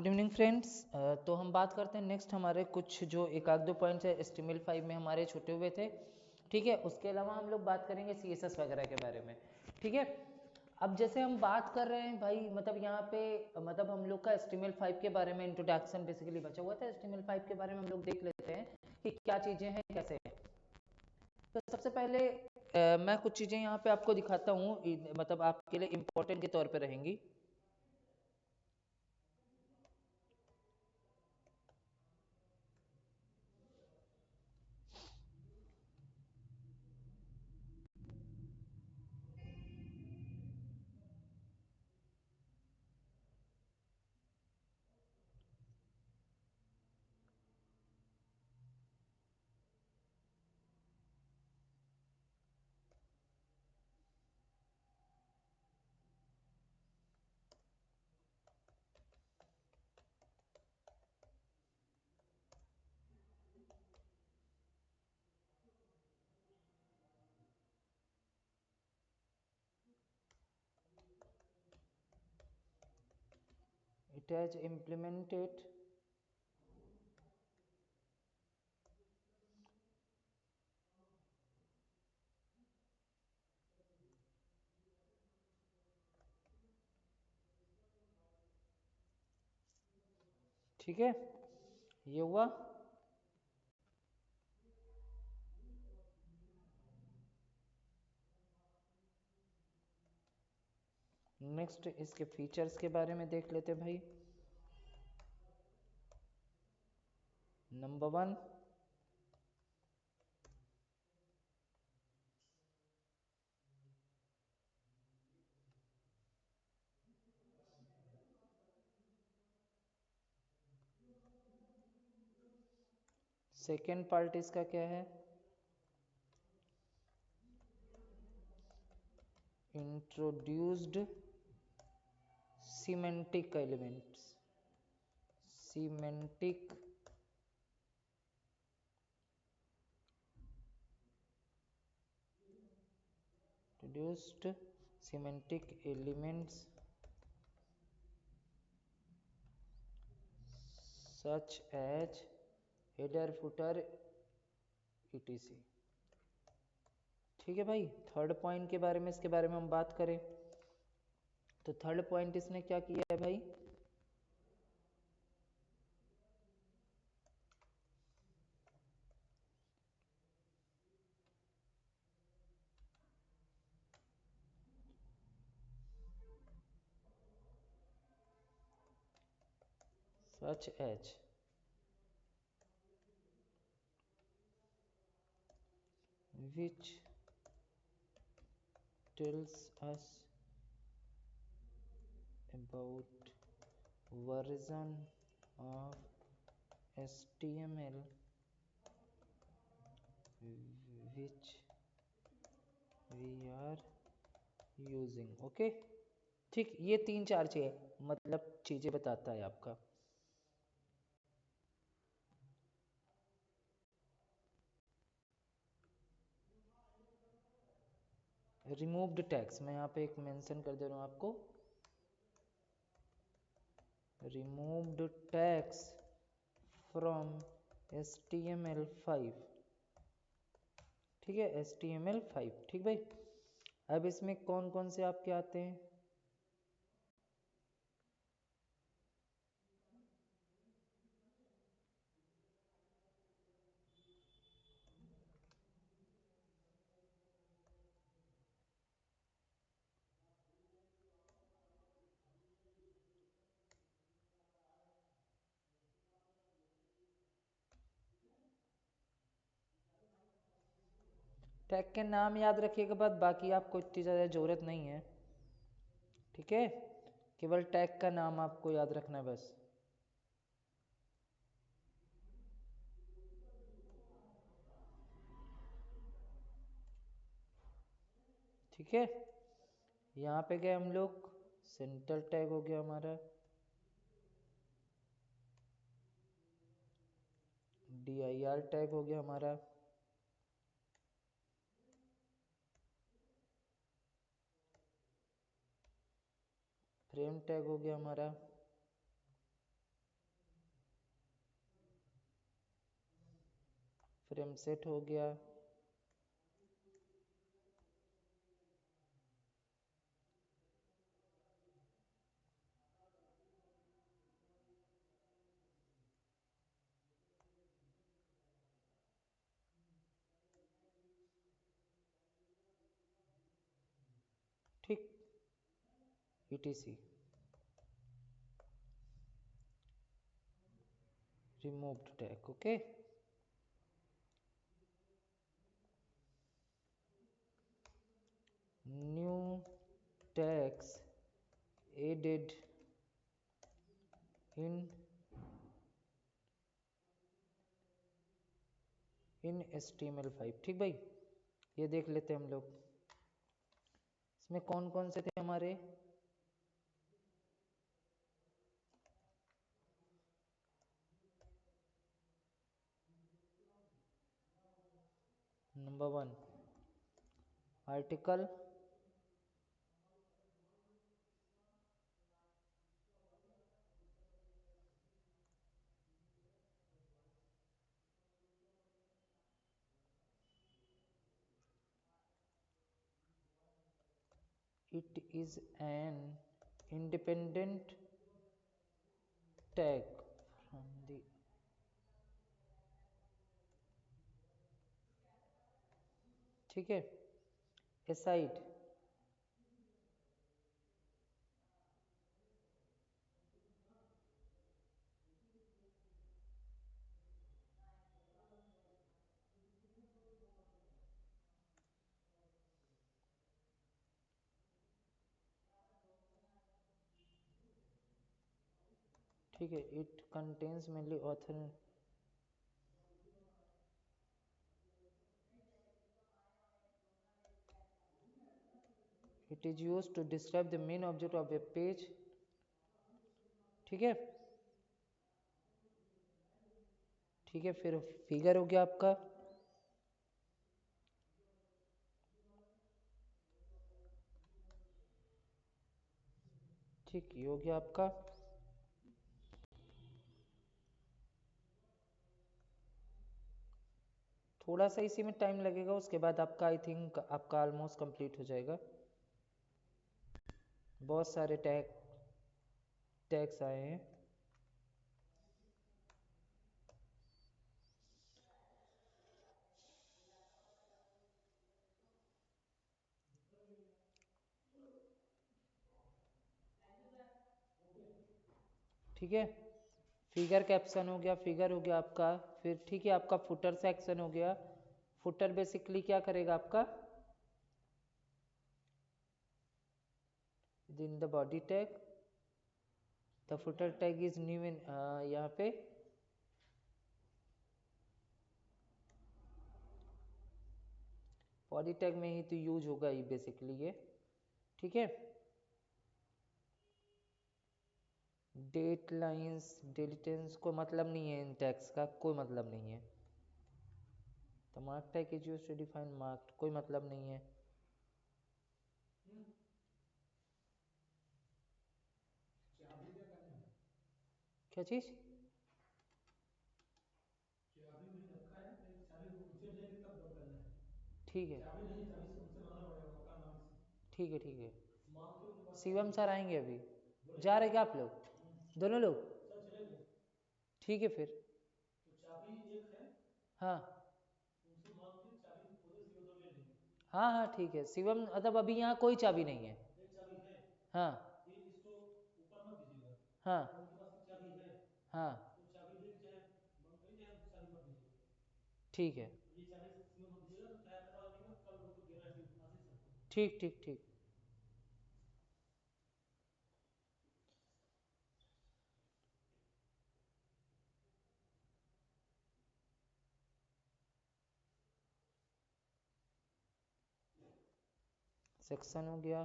Good evening friends. तो हम बात करते हैं नेक्स्ट हमारे कुछ जो एक आध दो पॉइंट्स है HTML5 में हमारे छूटे हुए थे। ठीक है, उसके अलावा हम लोग बात करेंगे CSS वगैरह के बारे में। ठीक है, अब जैसे हम बात कर रहे हैं भाई, मतलब यहाँ पे मतलब हम लोग का HTML5 के बारे में इंट्रोडक्शन बेसिकली बचा हुआ था। HTML5 के बारे में हम लोग देख लेते हैं कि क्या चीज़ें हैं, कैसे हैं। तो सबसे पहले मैं कुछ चीज़ें यहाँ पे आपको दिखाता हूँ, मतलब आपके लिए इम्पोर्टेंट के तौर पे रहेंगी। It has implemented ठीक है, ये हुआ। नेक्स्ट इसके फीचर्स के बारे में देख लेते हैं भाई। नंबर 1, सेकेंड पार्ट इसका क्या है? Introduced semantic elements, semantic introduced semantic elements such as header, footer, etc. ठीक है भाई, थर्ड पॉइंट के बारे में, इसके बारे में हम बात करें तो थर्ड पॉइंट इसने क्या किया है भाई? such as which tells us about version of HTML which we are using. Okay, ठीक, ये तीन चार चीजें मतलब चीजें बताता है आपका। रिमूव्ड टैग्स, मैं यहाँ पे एक मेंशन कर दे रहा हूँ आपको, रिमूव्ड टैग्स फ्रॉम HTML5। ठीक है, HTML5। ठीक भाई, अब इसमें कौन कौन से आपके आते हैं? टैग के नाम याद रखिएगा, बाद बाकी आपको इतनी ज़्यादा ज़रूरत नहीं है। ठीक है, केवल टैग का नाम आपको याद रखना है बस। ठीक है, यहाँ पे गए हम लोग, सेंटर टैग हो गया हमारा, dir टैग हो गया हमारा, फ्रेम टैग हो गया हमारा, फ्रेम सेट हो गया। ठीक, etc removed tag। Okay, new tags added in HTML5। ठीक भाई, ये देख लेते हैं हम लोग इसमें कौन कौन से थे हमारे। Number 1 article, it is an independent tag from the, ठीक है, aside ठीक है, it contains mainly author, it is use to describe the main object of web page. ठीक है, ठीक है, फिर फिगर हो गया आपका, ठीक, ये हो गया आपका। थोड़ा सा इसी में टाइम लगेगा, उसके बाद आपका आई थिंक आपका ऑलमोस्ट कंप्लीट हो जाएगा। बहुत सारे टैग्स आए हैं। ठीक है, फिगर कैप्शन हो गया, फिगर हो गया आपका। फिर ठीक है, आपका फुटर सेक्शन हो गया। फुटर बेसिकली क्या करेगा आपका, in the body tag the footer tag is new in, यहाँ पे बॉडी टैग में ही तो यूज होगा ये बेसिकली ये। ठीक है, डेट लाइंस डिलीटेंस कोई मतलब नहीं है, इन टैग्स का कोई मतलब नहीं है। तो mark tag is used to define mark, कोई मतलब नहीं है। क्या चीज, चाबी वही रखा है, चाबी उनसे लेंगे तब बंद करना है। ठीक है, चाबी नहीं, चाबी से उनसे मांगना पड़ेगा मक्का नाम से। ठीक है, ठीक है, मांग के उनके पास। शिवम सर आएंगे अभी, जा रहे क्या आप लोग दोनों लोग? सर चले गए। ठीक है फिर, तो चाबी एक है, हाँ उनसे मांग के चाबी खोले शिवम सर ले लेंगे। हाँ हाँ ठीक है, शिवम मतलब अभी यहाँ कोई चाबी नहीं है। एक चाबी है, हाँ ये इसको ऊपर मत दीजिएगा, हाँ उनके पास एक चाबी है, हाँ वो चाबी लेके चाहे बंद करिए चाहे चाबी मत दीजिएगा। ठीक है, ये चाबी शिवम मत दीजिएगा, तो तैयार करवा देंगे, कल उनको देना है आशीष सर को। ठीक ठीक ठीक। सेक्शन हो गया,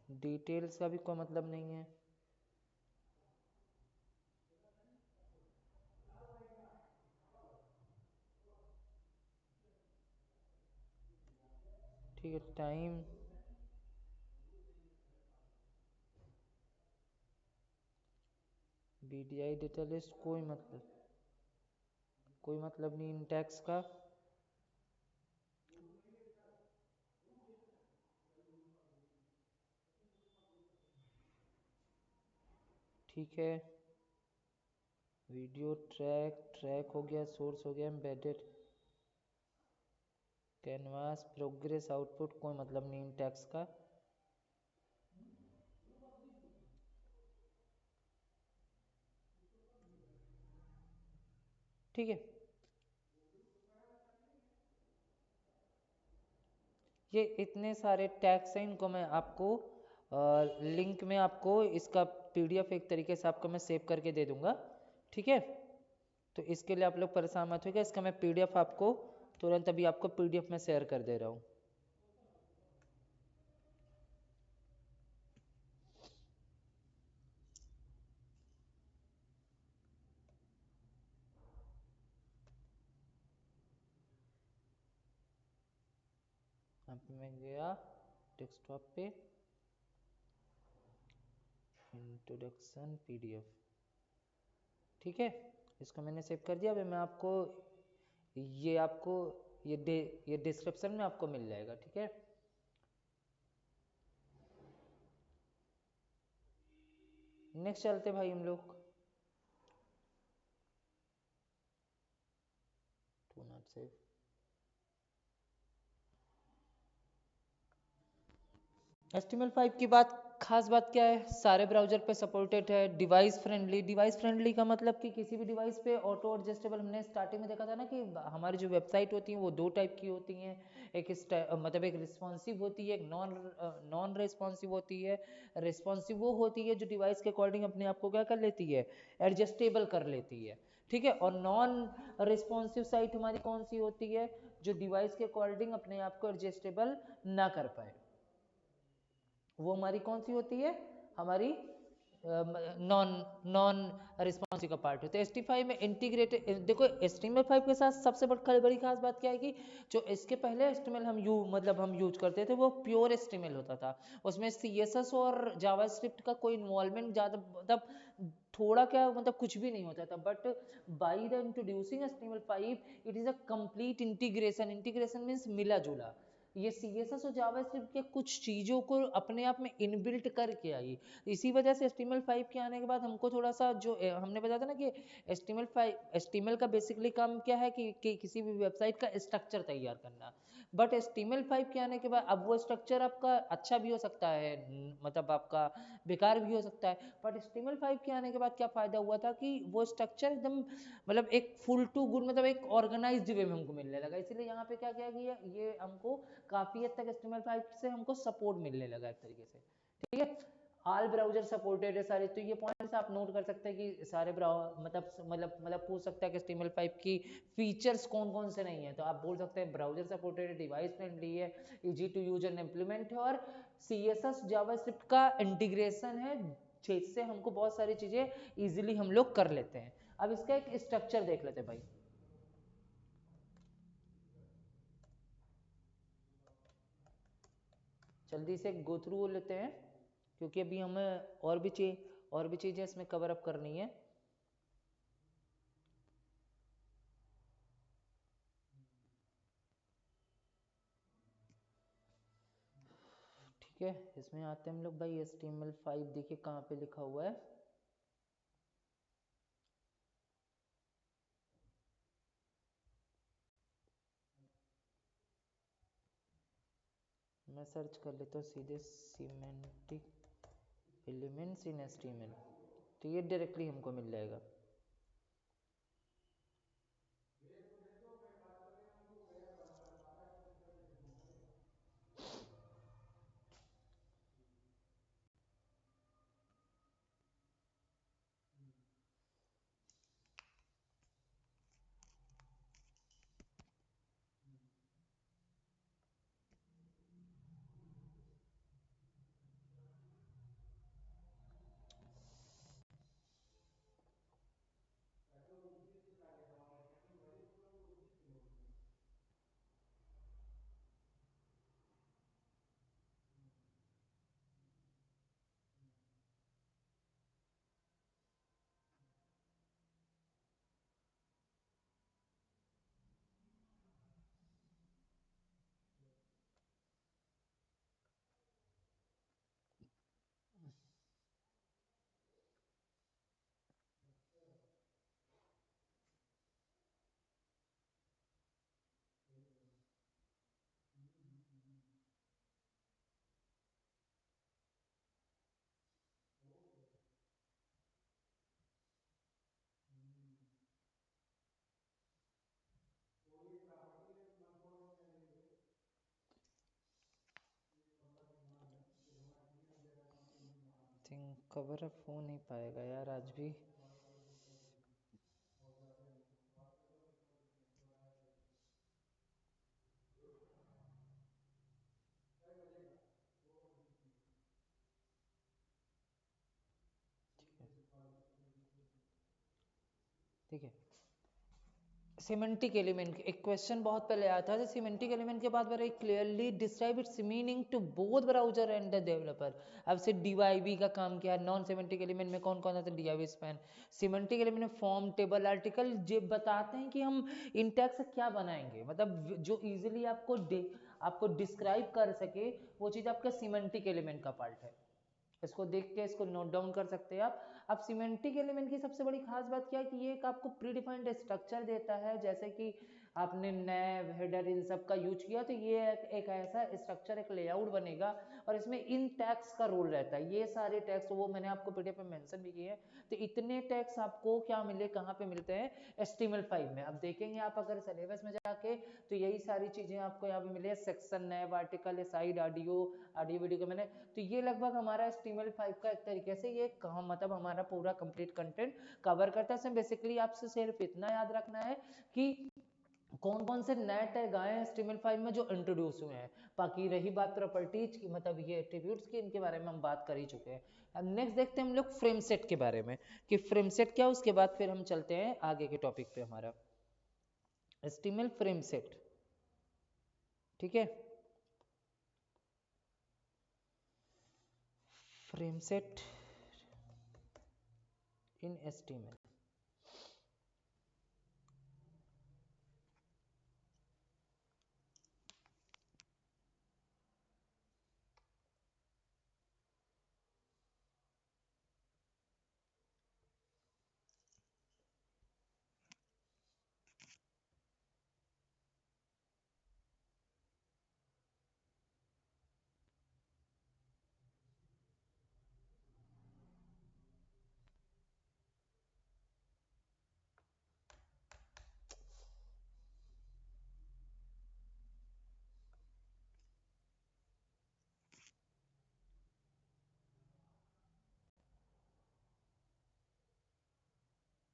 डिटेल्स का भी कोई मतलब नहीं है। ठीक है, टाइम, BDI डेटा लिस्ट कोई मतलब नहीं इन टैक्स का। ठीक है, वीडियो ट्रैक हो गया, सोर्स हो गया, एम्बेडेड कैनवास, प्रोग्रेस, आउटपुट, कोई मतलब नहीं इन टैक्स का। ठीक है, ये इतने सारे टैग्स हैं, इनको मैं आपको लिंक में आपको इसका PDF एक तरीके से आपको मैं सेव करके दे दूंगा। ठीक है, तो इसके लिए आप लोग परेशान मत होइएगा, इसका मैं PDF आपको तुरंत अभी आपको PDF में शेयर कर दे रहा हूँ। अब मैं गया डेस्कटॉप पे, इंट्रोडक्शन PDF। ठीक है, इसको मैंने सेव कर दिया। अभी मैं आपको ये डिस्क्रिप्शन में आपको मिल जाएगा। ठीक है, नेक्स्ट चलते भाई हम लोग। 2 नॉट सेव। HTML5 की खास बात क्या है, सारे ब्राउजर पे सपोर्टेड है। डिवाइस फ्रेंडली का मतलब कि किसी भी डिवाइस पे ऑटो एडजस्टेबल। हमने स्टार्टिंग में देखा था ना कि हमारी जो वेबसाइट होती हैं वो 2 टाइप की होती हैं, मतलब एक रिस्पॉन्सिव होती है, एक नॉन रिस्पॉन्सिव होती है। रिस्पॉन्सिव वो होती है जो डिवाइस के अकॉर्डिंग अपने आप को क्या कर लेती है, एडजस्टेबल कर लेती है। ठीक है, और नॉन रिस्पॉन्सिव साइट हमारी कौन सी होती है, जो डिवाइस के अकॉर्डिंग अपने आप को एडजस्टेबल ना कर पाए। वो हमारी कौन सी होती है, हमारी नॉन नॉन रिस्पॉन्सिव का पार्ट होता है। HT5 में इंटीग्रेटेड, देखो HTML5 के साथ सबसे बड़ी खास बात क्या है कि जो इसके पहले HTML हम यूज करते थे वो प्योर HTML होता था। उसमें CSS और जावास्क्रिप्ट का कोई इन्वॉल्वमेंट ज़्यादा, मतलब थोड़ा क्या, मतलब कुछ भी नहीं होता था। But by the introducing HTML5 it is a complete integration. Integration means मिला जुला। ये CSS और जावास्क्रिप्ट के कुछ चीज़ों को अपने आप में इनबिल्ट करके आई। इसी वजह से HTML5 के आने के बाद हमको थोड़ा सा जो हमने बताया था ना कि HTML का बेसिकली काम क्या है कि किसी भी वेबसाइट का स्ट्रक्चर तैयार करना। बट HTML5 के आने के बाद अब वो स्ट्रक्चर आपका अच्छा भी हो सकता है, मतलब आपका बेकार भी हो सकता है। बट HTML5 के आने के बाद क्या फ़ायदा हुआ था कि वो स्ट्रक्चर एकदम, मतलब एक फुल टू गुड, मतलब एक ऑर्गेनाइज्ड वे में हमको मिलने लगा। इसीलिए यहाँ पे क्या किया गया, ये हमको काफ़ी हद तक HTML5 से हमको सपोर्ट मिलने लगा एक तरीके से। ठीक है, ऑल ब्राउजर सपोर्टेड है सारे। तो ये पॉइंट्स आप नोट कर सकते हैं कि सारे मतलब पूछ सकता है कि HTML5 की फीचर्स कौन कौन से नहीं है। तो आप बोल सकते हैं ब्राउजर सपोर्टेड है, डिवाइस फ्रेंडली है, easy to use and implement है, और CSS जावास्क्रिप्ट का इंटीग्रेशन है, जिससे हमको बहुत सारी चीज़ें इजीली हम लोग कर लेते हैं। अब इसका एक स्ट्रक्चर देख लेते हैं भाई। जल्दी से गो थ्रू लेते हैं, क्योंकि अभी हमें और भी चीज़ें इसमें कवर अप करनी है। ठीक है, इसमें आते हैं हम लोग भाई। HTML5 देखिए कहाँ पे लिखा हुआ है। मैं सर्च कर लेता हूँ सीधे सिमेंटिक एलिमेंट्स इन HTML, तो ये डायरेक्टली हमको मिल जाएगा। कवर अप हो नहीं पाएगा यार आज भी। ठीक है, सिमेंटिक एलिमेंट एक क्वेश्चन बहुत पहले आया था। सिमेंटिक एलिमेंट के बाद very clearly describe its meaning to both browser and the developer. अब से डीवाईबी का काम किया। नॉन सिमेंटिक एलिमेंट में कौन कौन सा डीवाईबी स्पैन। सिमेंटिक एलिमेंट में फॉर्म टेबल आर्टिकल जो बताते हैं कि हम इन टैग से क्या बनाएंगे, मतलब जो इजीली आपको डिस्क्राइब कर सके, वो चीज़ आपका सिमेंटिक एलिमेंट का पार्ट है। इसको देख के इसको नोट डाउन कर सकते हैं आप। अब सिमेंटिक एलिमेंट की सबसे बड़ी खास बात क्या है कि ये एक आपको प्री डिफाइंड स्ट्रक्चर देता है। जैसे कि आपने नैव हेडर इन सब का यूज किया तो ये एक ऐसा स्ट्रक्चर, एक लेआउट बनेगा और इसमें इन टैग्स का रोल रहता है। ये सारे टैग्स वो मैंने आपको पीडीएफ में मेंशन भी किए हैं। तो इतने टैग्स आपको क्या मिले, कहाँ पे मिलते हैं, HTML5 में। अब देखेंगे आप अगर सिलेबस में जाके तो यही सारी चीजें आपको यहाँ पे मिले। सेक्शन, नैव, आर्टिकल, साइड, ऑडियो वीडियो का मैंने, तो ये लगभग हमारा HTML5 का एक तरीके से ये मतलब हमारा पूरा कंप्लीट कंटेंट कवर करता है। बेसिकली आपसे सिर्फ इतना याद रखना है कि कौन कौन से नए टैग आए हैं HTML5 में जो इंट्रोड्यूस हुए हैं। बाकी रही बात प्रॉपर्टीज की, मतलब ये एट्रीब्यूट्स की, इनके बारे में हम बात कर ही चुके हैं। अब नेक्स्ट देखते हैं हम लोग फ्रेम सेट के बारे में कि फ्रेम सेट क्या, उसके बाद फिर हम चलते हैं आगे के टॉपिक पे हमारा HTML फ्रेम सेट। ठीक है, फ्रेम सेट इन HTML।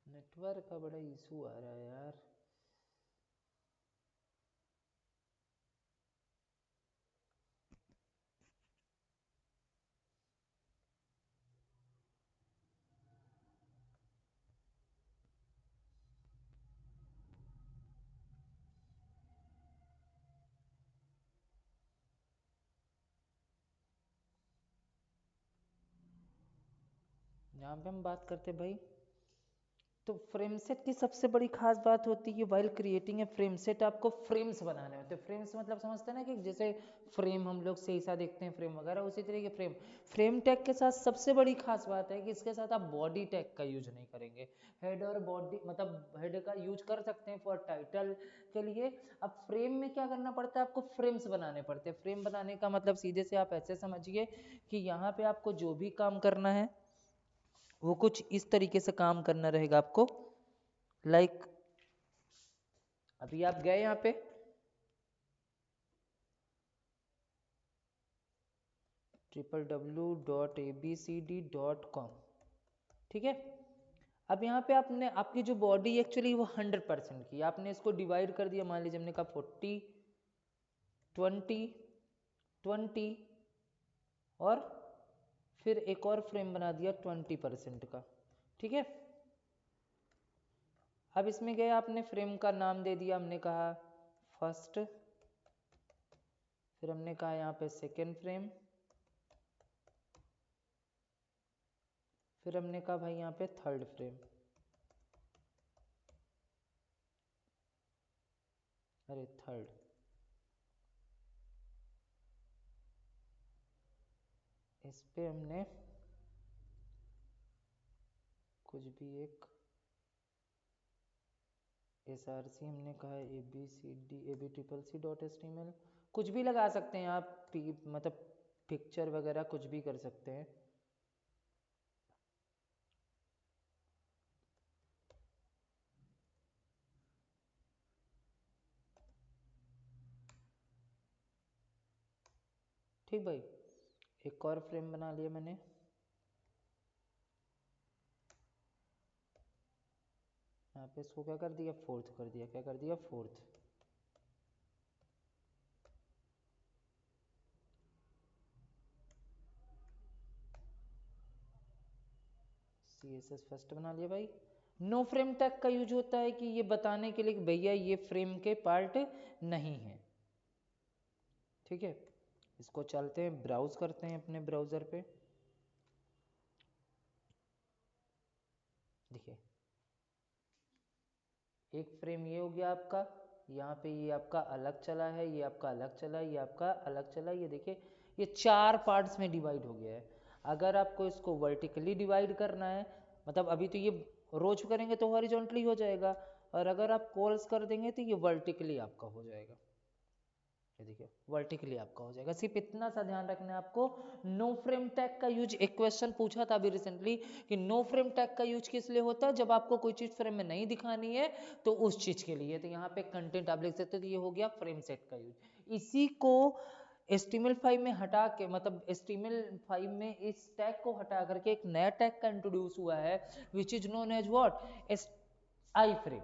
नेटवर्क का बड़ा इशू आ रहा है यार। यहाँ पे हम बात करते भाई, तो फ्रेम सेट की सबसे बड़ी खास बात होती है while creating a frame set, आपको फ्रेम्स बनाने होते हैं। फ्रेम्स मतलब समझते हैं ना कि जैसे फ्रेम हम लोग शीशा देखते हैं फ्रेम वगैरह, उसी तरीके फ्रेम टैग के साथ सबसे बड़ी खास बात है कि इसके साथ आप बॉडी टैग का यूज नहीं करेंगे। हेड और बॉडी, मतलब हेड का यूज कर सकते हैं फॉर टाइटल के लिए। अब फ्रेम में क्या करना पड़ता है, आपको फ्रेम्स बनाने पड़ते हैं। फ्रेम बनाने का मतलब सीधे से आप ऐसे समझिए कि यहाँ पे आपको जो भी काम करना है वो कुछ इस तरीके से काम करना रहेगा आपको। लाइक अभी आप गए यहाँ पे, www.abcd.com, ठीक है। अब यहाँ पे आपने आपकी जो बॉडी एक्चुअली वो 100% की, आपने इसको डिवाइड कर दिया। मान लीजिए हमने कहा 40 20 20 और फिर एक और फ्रेम बना दिया 20% का, ठीक है। अब इसमें गए, आपने फ्रेम का नाम दे दिया, हमने कहा फर्स्ट, फिर हमने कहा यहाँ पे सेकेंड फ्रेम, फिर हमने कहा भाई यहाँ पे थर्ड फ्रेम। अरे थर्ड, इस पे हमने कुछ भी एक SRC हमने कहा abcd.html, कुछ भी लगा सकते हैं आप, मतलब पिक्चर वगैरह कुछ भी कर सकते हैं। ठीक भाई, एक और फ्रेम बना लिया मैंने। यहाँ पे इसको क्या कर दिया, फोर्थ कर दिया, क्या कर दिया, फोर्थ। CSS फर्स्ट बना लिया भाई। नो फ्रेम टैग का यूज होता है कि ये बताने के लिए कि भैया ये फ्रेम के पार्ट नहीं है। ठीक है, इसको चलते हैं ब्राउज करते हैं अपने ब्राउजर पे। देखिए एक फ्रेम ये हो गया आपका, यहाँ पे ये आपका अलग चला है, ये आपका अलग चला है, ये आपका अलग चला है। ये देखिए ये 4 पार्ट्स में डिवाइड हो गया है। अगर आपको इसको वर्टिकली डिवाइड करना है, मतलब अभी तो ये रोज करेंगे तो हॉरिजॉन्टली हो जाएगा, और अगर आप कॉल्स कर देंगे तो ये वर्टिकली आपका हो जाएगा। ये देखिए वर्टिकली आपका हो जाएगा। सिर्फ इतना सा ध्यान रखना है आपको। नो फ्रेम टैग का यूज, एक क्वेश्चन पूछा था अभी रिसेंटली कि नो फ्रेम टैग का यूज किस लिए होता है, जब आपको कोई चीज फ्रेम में नहीं दिखानी है तो उस चीज के लिए। तो यहाँ पे कंटेंट आप लिख सकते हो, तो ये हो गया फ्रेम सेट का यूज। इसी को HTML5 में हटा के, मतलब HTML5 में इस टैग को हटा करके एक नया टैग का इंट्रोड्यूस हुआ है, which is known as what, iframe.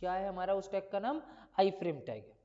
क्या है हमारा उस टैग का नाम, आई फ्रेम टैग है।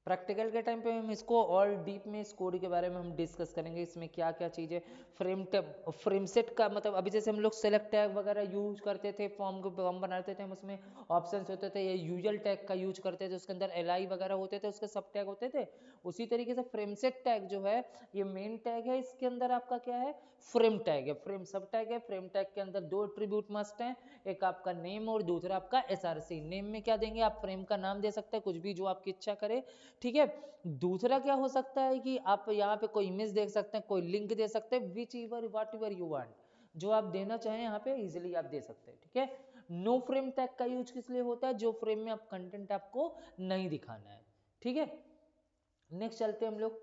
प्रैक्टिकल के टाइम पे हम इसको और डीप में इस कोड के बारे में हम डिस्कस करेंगे, इसमें क्या क्या चीज़ें। फ्रेम सेट का मतलब अभी जैसे हम लोग सेलेक्ट टैग वगैरह यूज करते थे, फॉर्म को फॉर्म बनाते थे हम, उसमें ऑप्शंस होते थे, या यूजल टैग का यूज करते थे, उसके अंदर एल वगैरह होते थे, उसके सब टैग होते थे। उसी तरीके से फ्रेम सेट टैग जो है ये मेन टैग है, इसके अंदर आपका क्या है, फ्रेम टैग है। फ्रेम सब टैग है। फ्रेम टैग के अंदर 2 एट्रीब्यूट मस्ट हैं, एक आपका नेम और दूसरा आपका SRC। नेम में क्या देंगे आप, फ्रेम का नाम दे सकते हैं, कुछ भी जो आपकी इच्छा करे। ठीक है, दूसरा क्या हो सकता है कि आप यहाँ पे कोई इमेज देख सकते हैं, कोई लिंक दे सकते हैं, whichever whatever you want, जो आप देना चाहें यहाँ पे इजीली आप दे सकते हैं। ठीक है, नो फ्रेम टैग का यूज किस लिए होता है, जो फ्रेम में आप कंटेंट आपको नहीं दिखाना है। ठीक है, नेक्स्ट चलते हैं हम लोग।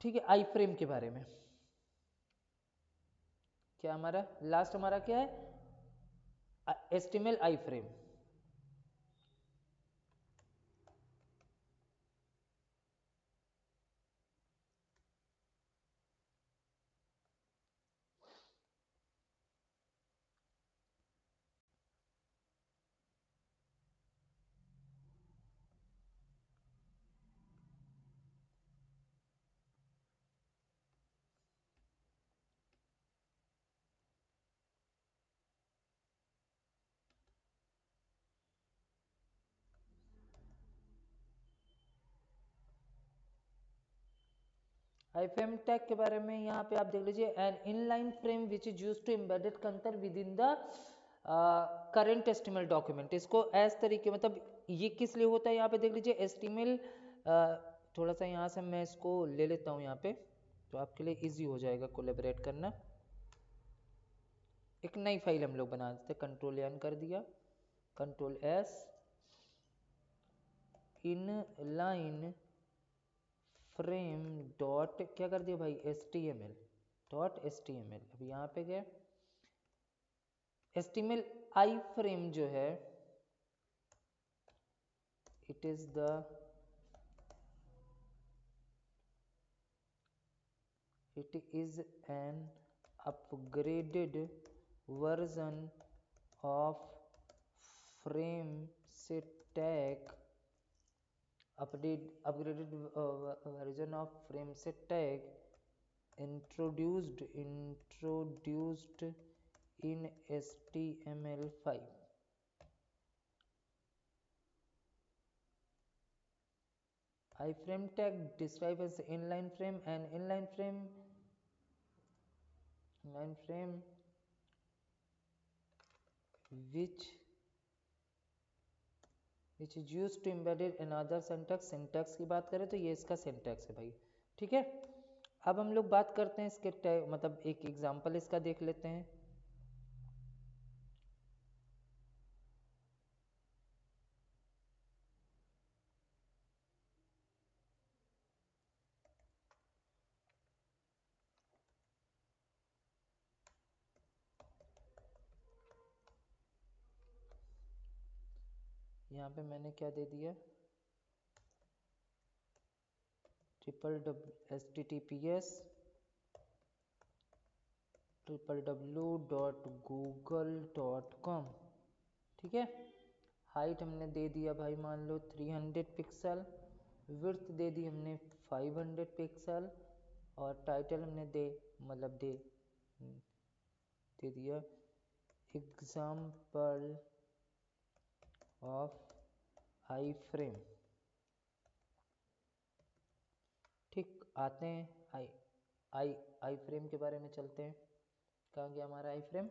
ठीक है, आई फ्रेम के बारे में क्या हमारा लास्ट हमारा क्या है, HTML iframe. Iframe tag के बारे में यहाँ पे आप देख लीजिए, an inline frame which is used to embedded content within the current HTML document. इसको एस तरीके, मतलब ये किस लिए होता है, यहाँ पे देख लीजिए HTML। थोड़ा सा यहाँ से मैं इसको ले लेता हूँ यहाँ पे, तो आपके लिए इजी हो जाएगा कोलेबरेट करना। एक नई फाइल हम लोग बना देते, कंट्रोल एन कर दिया, control S, in line frame dot क्या कर दिया भाई, HTML डॉट HTML। अब यहाँ पे गए, HTML आई फ्रेम जो है, it is the it is an upgraded version of frame set tag, upgraded version of frame set tag introduced in HTML5। iframe tag describes as inline frame, and inline frame which is used to embedded another syntax। Syntax की बात करें तो ये इसका syntax है भाई। ठीक है, अब हम लोग बात करते हैं इसके टैग, मतलब एक एग्जांपल इसका देख लेते हैं। यहाँ पे मैंने क्या दे दिया, HTTPS www.google.com। ठीक है, हाइट हमने दे दिया भाई मान लो 300 पिक्सल, विड्थ दे दी हमने 500 पिक्सल, और टाइटल हमने दे दिया एग्जाम्पल ऑफ आई फ्रेम। ठीक, आते हैं आई फ्रेम के बारे में चलते हैं। कहाँ गया हमारा आई फ्रेम?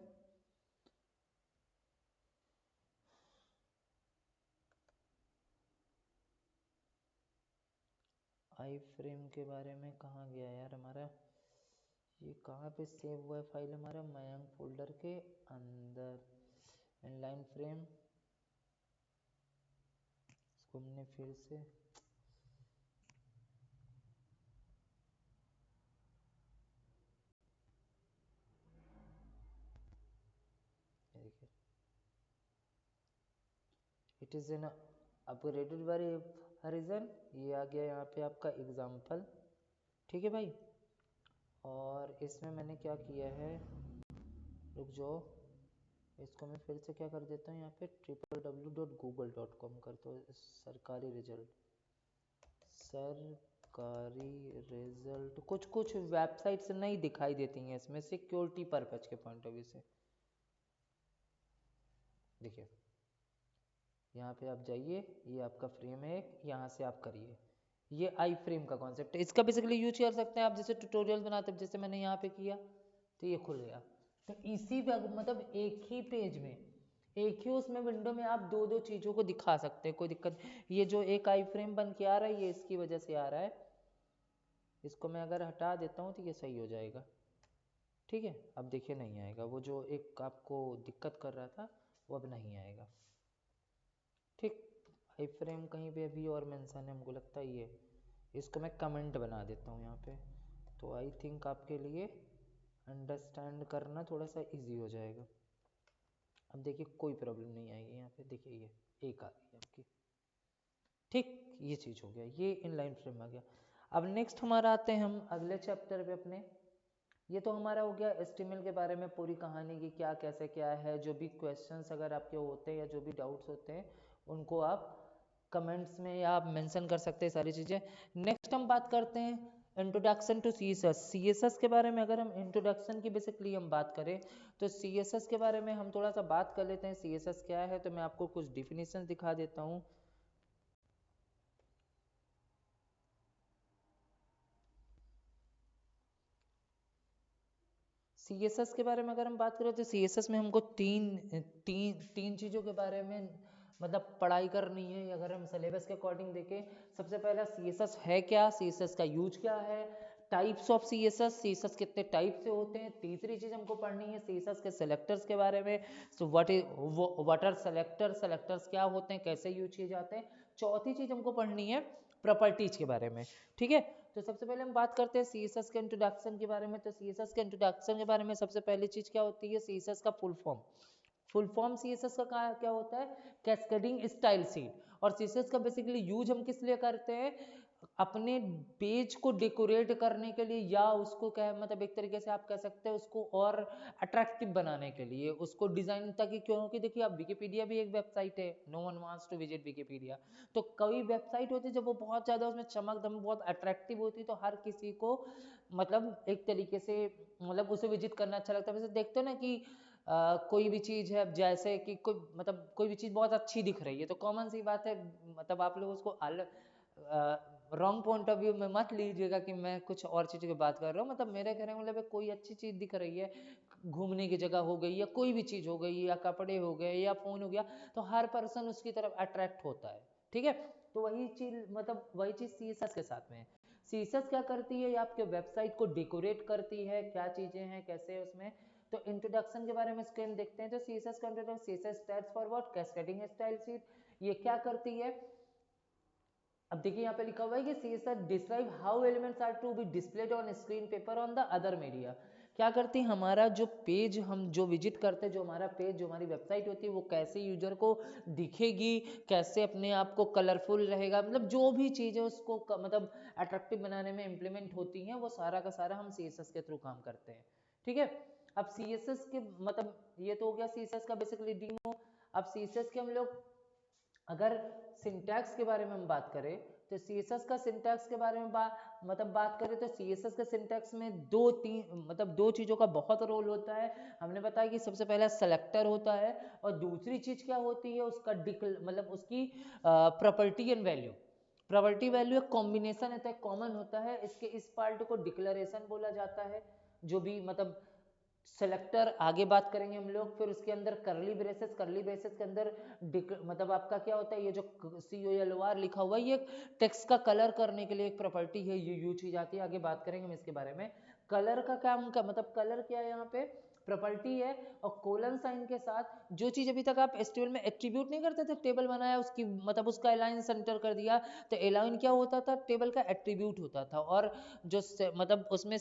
आई फ्रेम के बारे में कहाँ गया यार हमारा? ये कहाँ पे सेव हुआ है फाइल हमारा? मयंक फोल्डर के अंदर इनलाइन फ्रेम। इसको हमने फिर से देखिए, it is an upgraded version. ये आ गया यहाँ पे आपका एग्जाम्पल। ठीक है भाई, और इसमें मैंने क्या किया है, रुक जाओ, इसको मैं फिर से क्या कर देता हूँ, यहाँ पे www.google.com कर दो। सरकारी रिजल्ट कुछ वेबसाइट्स नहीं दिखाई देती हैं इसमें, सिक्योरिटी पर्पज के पॉइंट ऑफ व्यू से। देखिए यहाँ पे आप जाइए, ये आपका फ्रेम है, यहाँ से आप करिए। ये आई फ्रेम का कॉन्सेप्ट है, इसका बेसिकली यूज कर सकते हैं आप, जैसे ट्यूटोरियल बनाते हैं, जैसे मैंने यहाँ पे किया तो ये खुल गया। तो इसी मतलब एक ही पेज में, एक ही उसमें विंडो में आप दो दो चीज़ों को दिखा सकते हैं, कोई दिक्कत। ये जो एक आई फ्रेम बन के आ रहा है, ये इसकी वजह से आ रहा है। इसको मैं अगर हटा देता हूँ तो ये सही हो जाएगा। ठीक है, अब देखिए नहीं आएगा, वो जो एक आपको दिक्कत कर रहा था वो अब नहीं आएगा। ठीक, आई फ्रेम कहीं पे अभी और मेंशन है, हमको लगता है ये, इसको मैं कमेंट बना देता हूँ यहाँ पे, तो आई थिंक आपके लिए अंडरस्टैंड करना थोड़ा सा इजी हो जाएगा। अब देखिए कोई प्रॉब्लम नहीं आएगी यहाँ पे, देखिए ये एक आ गई आपकी। ठीक, ये चीज़ हो गया, ये इनलाइन फ्रेम आ गया। अब नेक्स्ट हमारा आते हैं हम अगले चैप्टर पे अपने। ये तो हमारा हो गया HTML के बारे में पूरी कहानी की, क्या कैसे क्या है। जो भी क्वेश्चंस अगर आपके होते हैं या जो भी डाउट्स होते हैं उनको आप कमेंट्स में या आप मेंशन कर सकते हैं सारी चीज़ें। नेक्स्ट हम बात करते हैं इंट्रोडक्शन टू CSS। CSS के बारे में अगर हम इंट्रोडक्शन की बेसिकली हम बात करें तो CSS के बारे में हम थोड़ा सा बात कर लेते हैं। CSS क्या है, तो मैं आपको कुछ डिफिनीशन दिखा देता हूँ। CSS के बारे में अगर हम बात करें तो CSS में हमको तीन चीज़ों के बारे में मतलब पढ़ाई करनी है अगर हम सिलेबस के अकॉर्डिंग देखें। सबसे पहला CSS है क्या, CSS का यूज क्या है, टाइप्स ऑफ CSS कितने टाइप से होते हैं। तीसरी चीज़ हमको पढ़नी है CSS के सेलेक्टर्स के बारे में, सो व्हाट आर सेलेक्टर्स क्या होते हैं, कैसे यूज किए जाते हैं। चौथी चीज़ हमको पढ़नी है प्रॉपर्टीज के बारे में। ठीक है, तो सबसे पहले हम बात करते हैं CSS के इंट्रोडक्शन के बारे में। तो CSS के इंट्रोडक्शन के बारे में सबसे पहली चीज़ क्या होती है, CSS का फुल फॉर्म CSS का क्या होता है, कैस्केडिंग स्टाइल शीट। और CSS का बेसिकली यूज हम किस लिए करते हैं, अपने पेज को डेकोरेट करने के लिए, या उसको क्या मतलब एक तरीके से आप कह सकते हैं उसको और अट्रैक्टिव बनाने के लिए, उसको डिजाइन, ताकि क्योंकि देखिए आप विकिपीडिया भी एक वेबसाइट है, no one wants to visit Wikipedia. तो कई वेबसाइट होती है जब वो बहुत ज़्यादा उसमें चमक दम बहुत अट्रैक्टिव होती है तो हर किसी को मतलब एक तरीके से मतलब उसे विजिट करना अच्छा लगता है। वैसे देखते हो ना कि कोई भी चीज़ है, जैसे कि कोई भी चीज़ बहुत अच्छी दिख रही है तो कॉमन सी बात है, मतलब आप लोग उसको रॉन्ग पॉइंट ऑफ व्यू में मत लीजिएगा कि मैं कुछ और चीज़ की बात कर रहा हूँ। मतलब मेरे कहने का मतलब कोई अच्छी चीज़ दिख रही है, घूमने की जगह हो गई या कोई भी चीज़ हो गई या कपड़े हो गए या फ़ोन हो गया, तो हर पर्सन उसकी तरफ अट्रैक्ट होता है। ठीक है, तो वही चीज़ CSS के साथ में है। CSS क्या करती है, ये आपके वेबसाइट को डेकोरेट करती है, क्या चीज़ें हैं कैसे उसमें। तो इंट्रोडक्शन के बारे में इसके हम देखते हैं। तो CSS का introduction, CSS stands for what, cascading style sheet. ये क्या करती है, अब देखिए यहाँ पे लिखा हुआ है कि CSS describe how elements are to be displayed on screen paper on the other media. क्या करती है, हमारा जो पेज हम जो विजिट करते हैं, जो हमारा पेज जो हमारी वेबसाइट होती है वो कैसे यूजर को दिखेगी, कैसे अपने आप को कलरफुल रहेगा, मतलब जो भी चीज़ें उसको मतलब अट्रैक्टिव बनाने में इम्प्लीमेंट होती हैं वो सारा का सारा हम CSS के थ्रू काम करते हैं। ठीक है, अब CSS के मतलब ये तो हो गया CSS का बेसिकली डेमो। अब CSS के हम लोग अगर सिंटैक्स के बारे में हम बात करें तो CSS का सिंटैक्स के बारे में बात करें तो CSS के सिंटैक्स में दो चीज़ों का बहुत रोल होता है। हमने बताया कि सबसे पहला सेलेक्टर होता है और दूसरी चीज़ क्या होती है उसका मतलब उसकी property and value. Property value एक कॉम्बिनेशन होता है, कॉमन होता है। इसके इस पार्ट को डिक्लेरेशन बोला जाता है। जो भी मतलब सेलेक्टर आगे बात करेंगे हम लोग, फिर उसके अंदर करली ब्रेसेस के अंदर मतलब आपका क्या होता है, ये जो COLOR लिखा हुआ है ये टेक्स्ट का कलर करने के लिए एक प्रॉपर्टी है, ये यूज की जाती है। आगे बात करेंगे हम इसके बारे में। कलर का काम का मतलब कलर क्या है, यहाँ पे प्रॉपर्टी है। और कोलन साइन के साथ जो चीज अभी तक आप एचटीएमएल में एट्रीब्यूट नहीं करते थे, टेबल बनाया उसकी मतलब उसका अलाइन सेंटर कर दिया, तो अलाइन क्या होता था, टेबल का एट्रीब्यूट होता था। और जो मतलब उसमें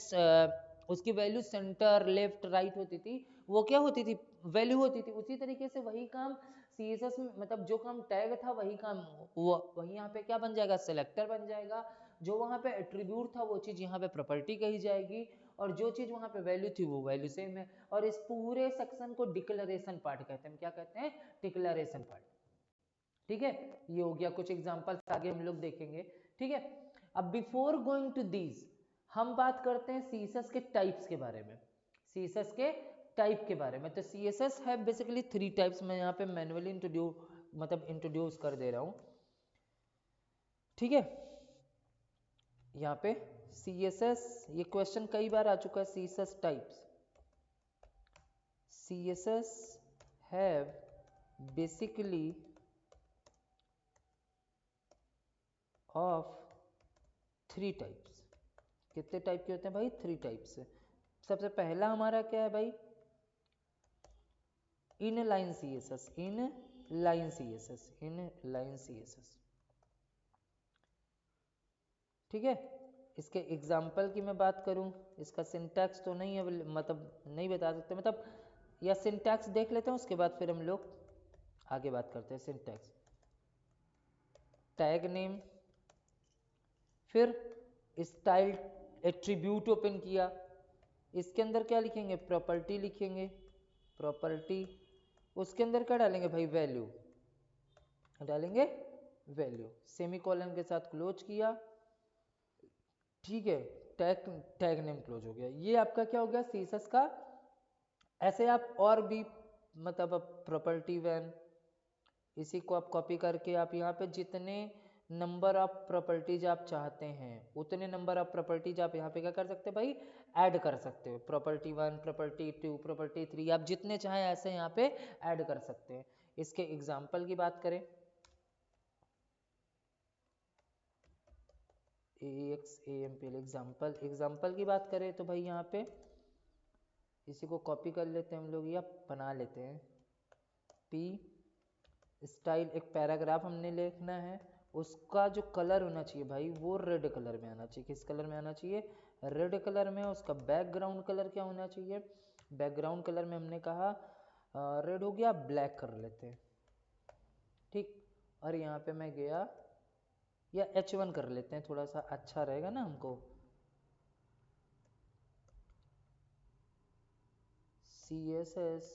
उसकी वैल्यू सेंटर लेफ्ट राइट होती थी, वो क्या होती थी, वैल्यू होती थी। उसी तरीके से वही काम CSS में मतलब जो काम टैग था वही काम वही यहाँ पे क्या बन जाएगा, सेलेक्टर बन जाएगा। जो वहाँ पे एट्रीब्यूट था वो चीज़ यहाँ पे प्रॉपर्टी कही जाएगी, और जो चीज़ वहाँ पे वैल्यू थी वो वैल्यू सेम है। और इस पूरे सेक्शन को डिक्लेरेशन पार्ट कहते हैं। क्या कहते हैं, डिक्लेरेशन पार्ट। ठीक है, ये हो गया कुछ एग्जांपल्स, आगे हम लोग देखेंगे। ठीक है, अब बिफोर गोइंग टू दीज हम बात करते हैं CSS के टाइप्स के बारे में। CSS के टाइप के बारे में, तो CSS है बेसिकली 3 टाइप्स। मैं यहाँ पे मैनुअली इंट्रोड्यूस कर दे रहा हूँ। ठीक है, यहाँ पे CSS, ये क्वेश्चन कई बार आ चुका है। CSS types, CSS have basically of 3 types. कितने टाइप के होते हैं भाई, 3 टाइप्स। सबसे पहला हमारा क्या है भाई, इनलाइन CSS, इनलाइन CSS। ठीक है, इसके एग्जाम्पल की मैं बात करूं, इसका सिंटैक्स तो नहीं है मतलब नहीं बता सकते, मतलब या सिंटैक्स देख लेते हैं उसके बाद फिर हम लोग आगे बात करते हैं। सिंटैक्स, टैग नेम, फिर स्टाइल एट्रीब्यूट ओपन किया, इसके अंदर क्या लिखेंगे, प्रॉपर्टी लिखेंगे, प्रॉपर्टी। उसके अंदर क्या डालेंगे भाई, वैल्यू डालेंगे, वैल्यू। सेमीकोलन के साथ क्लोज किया। ठीक है, टैग नेम क्लोज हो गया। ये आपका क्या हो गया, CSS का। ऐसे आप और भी मतलब प्रॉपर्टी वैन, इसी को आप कॉपी करके आप यहाँ पे जितने नंबर ऑफ प्रॉपर्टीज आप चाहते हैं उतने नंबर ऑफ प्रॉपर्टीज आप यहाँ पे क्या कर सकते हैं भाई, ऐड कर सकते हो। प्रॉपर्टी 1, प्रॉपर्टी 2, प्रॉपर्टी 3, आप जितने चाहें ऐसे यहाँ पे ऐड कर सकते हैं। इसके एग्जाम्पल की बात करें, AXAMPL एग्जाम्पल की बात करें तो भाई यहाँ पे इसी को कॉपी कर लेते हैं हम लोग या बना लेते हैं। P स्टाइल, एक पैराग्राफ हमने लिखना है, उसका जो कलर होना चाहिए भाई वो रेड कलर में आना चाहिए। किस कलर में आना चाहिए, रेड कलर में। उसका बैकग्राउंड कलर क्या होना चाहिए, बैकग्राउंड कलर में हमने कहा रेड हो गया, ब्लैक कर लेते हैं। ठीक, और यहाँ पे मैं गया या H1 कर लेते हैं, थोड़ा सा अच्छा रहेगा ना हमको। CSS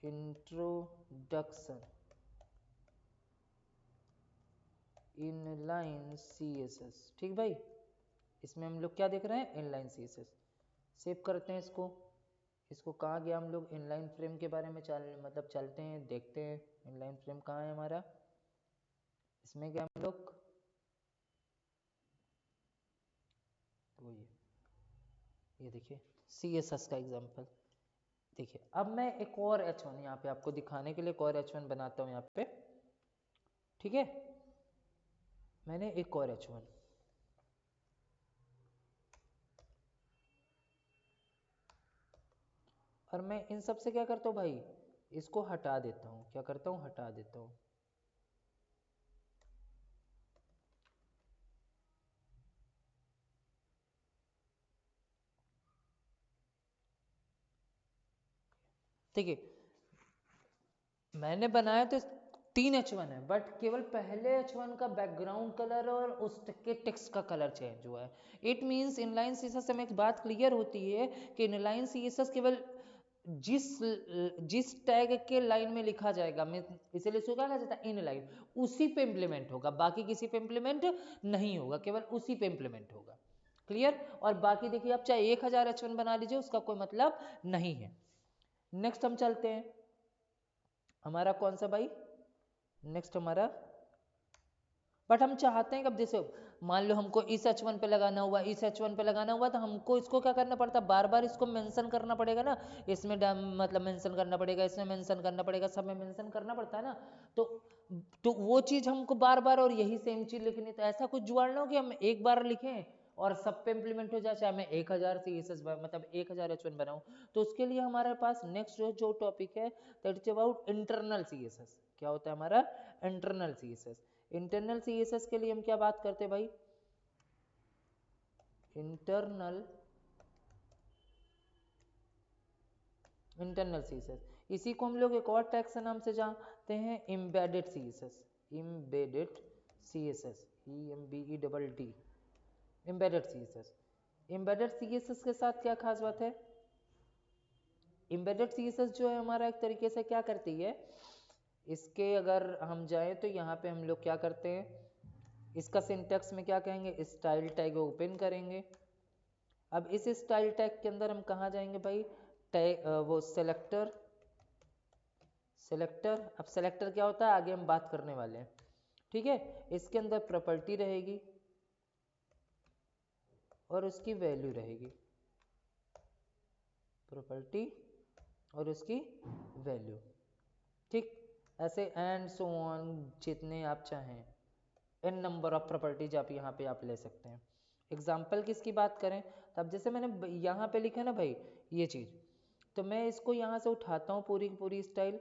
introduction inline CSS। ठीक भाई, इसमें हम लोग क्या देख रहे हैं, इनलाइन CSS। सेव करते हैं इसको कहाँ गया, हम लोग इनलाइन फ्रेम के बारे में चलते हैं, देखते हैं इनलाइन फ्रेम कहाँ है हमारा। इसमें क्या हम लोग, वो ये देखिए CSS का एग्जांपल। देखिए अब मैं एक और H1 यहाँ पे आपको दिखाने के लिए एक और H1 बनाता हूँ यहाँ पे। ठीक है, मैंने एक और H1, और मैं इन सब से क्या करता हूँ भाई, इसको हटा देता हूँ। क्या करता हूँ, हटा देता हूँ। ठीक है, मैंने बनाया तो 3 H1 है, बट केवल पहले H1 का बैकग्राउंड कलर और उसके टेक्स्ट का कलर चेंज हुआ है। इट मीन्स इनलाइन CSS से हमें एक बात क्लियर होती है कि इनलाइन CSS केवल जिस जिस टैग के लाइन में लिखा जाएगा, इसीलिए इसको क्या कहा जाता है, इन लाइन, उसी पे इंप्लीमेंट होगा, बाकी किसी पे इंप्लीमेंट नहीं होगा, केवल उसी पे इंप्लीमेंट होगा। क्लियर? और बाकी देखिए आप चाहे 1000 H1 बना लीजिए, उसका कोई मतलब नहीं है। नेक्स्ट हम चलते हैं, हमारा कौन सा भाई, नेक्स्ट हमारा, बट हम चाहते हैं कि अब जैसे मान लो हमको इस H1 पे लगाना हुआ, इस H1 पे लगाना हुआ, तो हमको इसको क्या करना पड़ता है, बार बार इसको मेंशन करना पड़ेगा ना, इसमें मतलब मेंशन करना पड़ेगा, इसमें मेंशन करना पड़ेगा, सब में मेंशन करना पड़ता है ना, तो वो चीज हमको बार बार और यही सेम चीज लिखनी, तो ऐसा कुछ जुगाड़ ना हो कि हम एक बार लिखें और सब पे इंप्लीमेंट हो जाए, चाहे मैं 1000 CSS मतलब 1000 H1 बनाऊं। तो उसके लिए हमारे पास नेक्स्ट जो टॉपिक है that is about internal CSS। क्या होता है हमारा इंटरनल CSS? इंटरनल CSS के लिए हम क्या बात करते हैं भाई, इंटरनल CSS, इसी को हम लोग एक और टैग से नाम से जानते हैं, embedded CSS, embedded CSS, EMBEDD, embedded CSS। Embedded CSS के साथ क्या खास बात है, एम्बेडेड CSS जो है हमारा एक तरीके से क्या करती है, इसके अगर हम जाएं तो यहाँ पे हम लोग क्या करते हैं, इसका सिंटैक्स में क्या कहेंगे, स्टाइल टैग ओपन करेंगे। अब इस स्टाइल टैग के अंदर हम कहाँ जाएंगे भाई, टैग वो सेलेक्टर, अब सेलेक्टर क्या होता है आगे हम बात करने वाले हैं, ठीक है। इसके अंदर प्रॉपर्टी रहेगी और उसकी वैल्यू रहेगी, प्रॉपर्टी और उसकी वैल्यू, ठीक। ऐसे एंड सो ऑन, जितने आप चाहें, n नंबर ऑफ प्रॉपर्टीज आप यहाँ पे आप ले सकते हैं। एग्जाम्पल किसकी बात करें, तब जैसे मैंने यहाँ पे लिखा ना भाई ये चीज, तो मैं इसको यहाँ से उठाता हूँ पूरी की पूरी स्टाइल,